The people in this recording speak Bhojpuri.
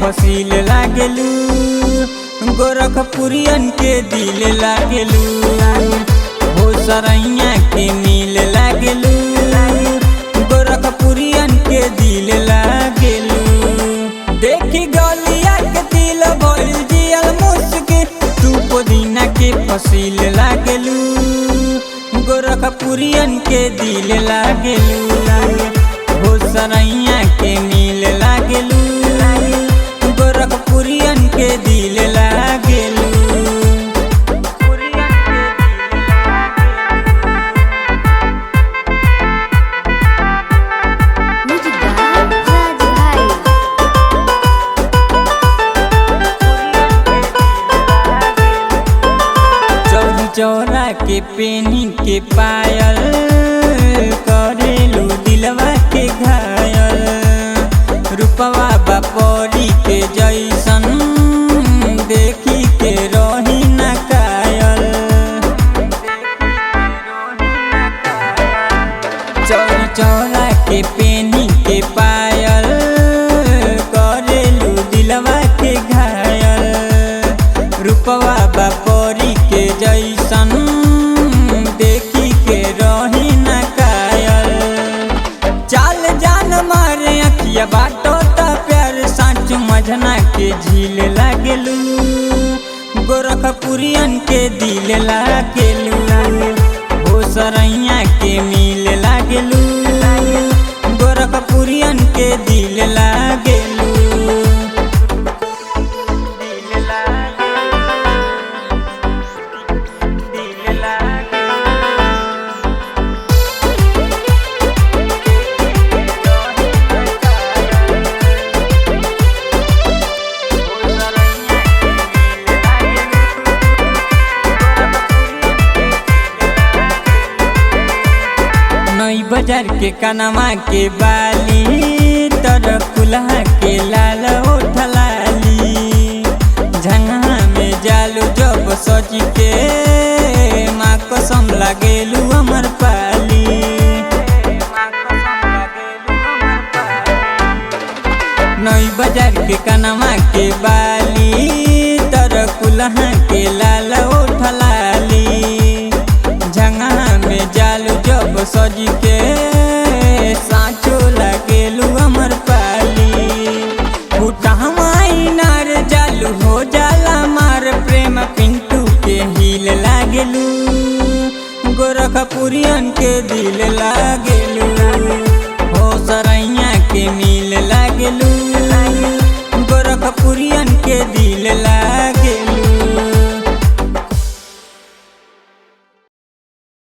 फसील लागेलू, गोरखपुरियन के दिल लागेलू। हो सरैया के मिल लागेलू, गोरखपुरियन के दिल लागेलू। देखी गलिया के दिल भइल जियल मुस्की, तू पुदीना के फसील लागेलू, गोरखपुरियन के दिल लागेलू। हो सरैया के मिल लागेलू, गोरखपुरियन के दिल लागेलू। चौरा के पेनी के पायल, करेलू दिलवा के घायल। रूपवा बापरी के जैसन, देखी के रही न कायल। चौरा के पेनी के पायल, करेलू दिलवा के घायल। रूपवा बापरी के जैसन, देखी के रही न कायल। चाल जान मारे अखिया बाटो ता प्यार, साँचू मझना के झील लागेलू, गोरखपुरियन के दिल लागेलू। हो सरैया के मिल लागेलू, गोरखपुरियन के दिल लागेलू। बाजार के कनमा के बाली, तर कुल्हा के लाल उठलाली। झंगा में जालू जब सजी के, माँ कसम लागेलू अमर पाली। नई बाजार के कनमा के बाली, तर कुल्हा के लाल उठलाली। झंगा में जालू जब सजी के, साँचो लागेलू अमर पाली। नार जालू हो जाला मार, प्रेम पिंटू के हिल लागेलू, गोरखपुरियन के दिल लागेलू।